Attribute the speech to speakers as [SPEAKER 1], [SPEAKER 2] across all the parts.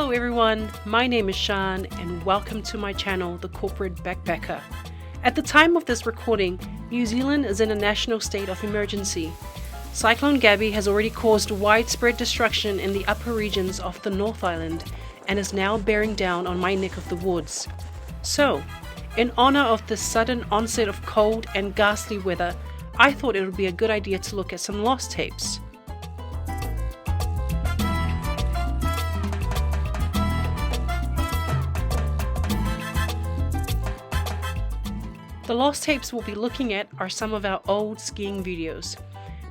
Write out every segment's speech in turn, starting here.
[SPEAKER 1] Hello everyone, my name is Shan and welcome to my channel, The Corporate Backpacker. At the time of this recording, New Zealand is in a national state of emergency. Cyclone Gabby has already caused widespread destruction in the upper regions of the North Island and is now bearing down on my neck of the woods. So, in honor of this sudden onset of cold and ghastly weather, I thought it would be a good idea to look at some lost tapes. The lost tapes we'll be looking at are some of our old skiing videos.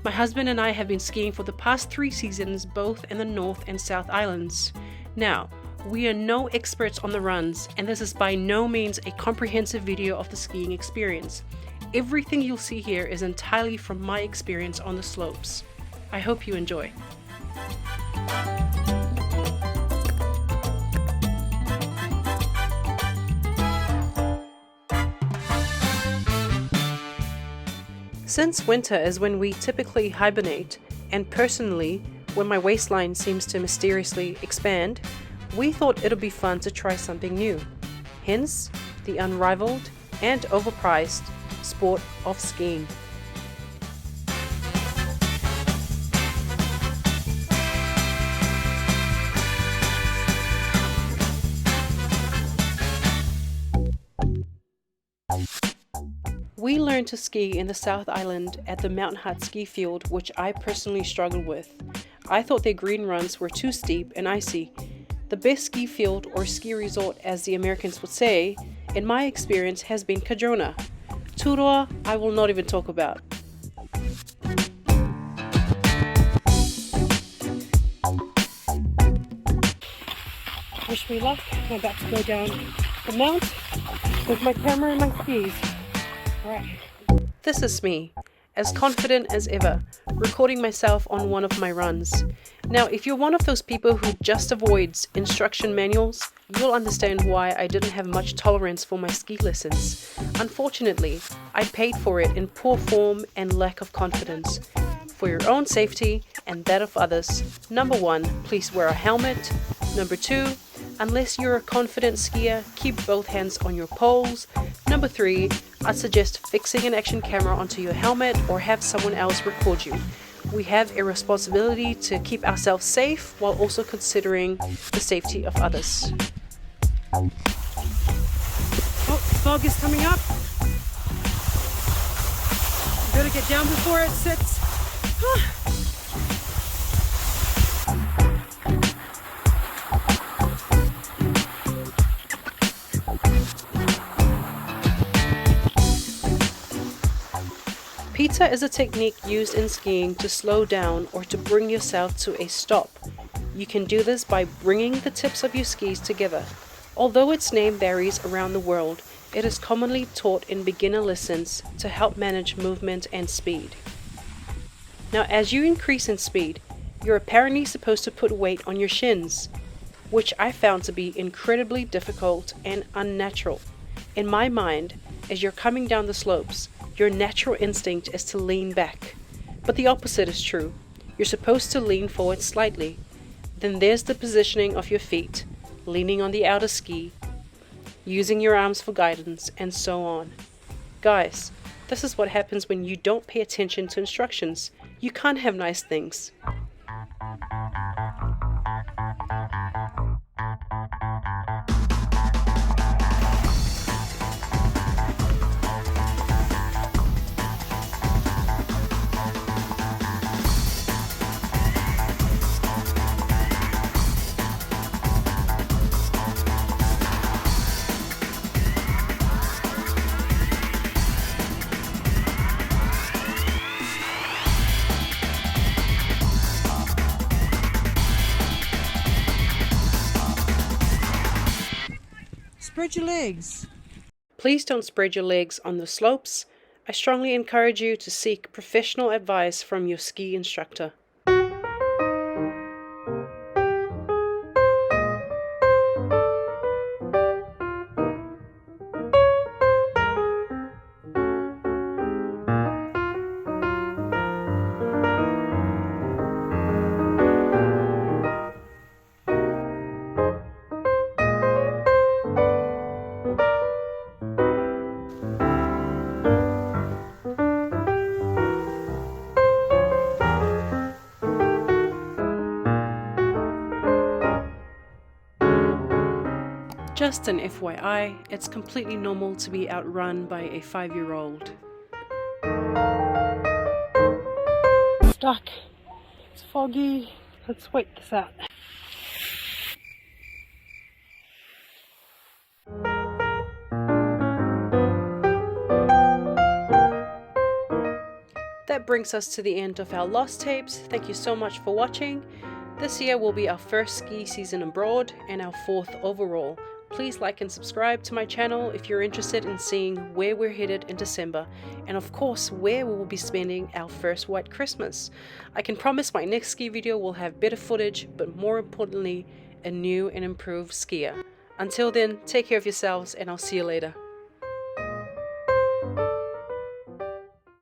[SPEAKER 1] My husband and I have been skiing for the past 3 seasons both in the North and South Islands. Now, we are no experts on the runs, and this is by no means a comprehensive video of the skiing experience. Everything you'll see here is entirely from my experience on the slopes. I hope you enjoy. Since winter is when we typically hibernate, and personally, when my waistline seems to mysteriously expand, we thought it'd be fun to try something new. Hence, the unrivaled and overpriced sport of skiing. We learned to ski in the South Island at the Mount Hutt ski field, which I personally struggled with. I thought their green runs were too steep and icy. The best ski field or ski resort, as the Americans would say, in my experience has been Cardrona. Tūroa, I will not even talk about. Wish me luck. I'm about to go down the mount with my camera and my skis. Right. This is me, as confident as ever, recording myself on one of my runs. Now, if you're one of those people who just avoids instruction manuals, you'll understand why I didn't have much tolerance for my ski lessons. Unfortunately, I paid for it in poor form and lack of confidence. For your own safety and that of others, number 1, please wear a helmet. Number 2, unless you're a confident skier, keep both hands on your poles. Number 3, I'd suggest fixing an action camera onto your helmet or have someone else record you. We have a responsibility to keep ourselves safe while also considering the safety of others. Oh, fog is coming up. Gotta get down before it sits. Pita is a technique used in skiing to slow down or to bring yourself to a stop. You can do this by bringing the tips of your skis together. Although its name varies around the world, it is commonly taught in beginner lessons to help manage movement and speed. Now, as you increase in speed, you're apparently supposed to put weight on your shins, which I found to be incredibly difficult and unnatural. In my mind, as you're coming down the slopes, your natural instinct is to lean back. But the opposite is true. You're supposed to lean forward slightly. Then there's the positioning of your feet, leaning on the outer ski, using your arms for guidance, and so on. Guys, this is what happens when you don't pay attention to instructions. You can't have nice things.
[SPEAKER 2] Spread your legs.
[SPEAKER 1] Please don't spread your legs on the slopes. I strongly encourage you to seek professional advice from your ski instructor. Just an FYI, it's completely normal to be outrun by a 5-year-old. Stuck. It's foggy. Let's wait this out. That brings us to the end of our lost tapes. Thank you so much for watching. This year will be our first ski season abroad and our 4th overall. Please like and subscribe to my channel if you're interested in seeing where we're headed in December, and of course where we will be spending our first white Christmas. I can promise my next ski video will have better footage, but more importantly, a new and improved skier. Until then, take care of yourselves and I'll see you later.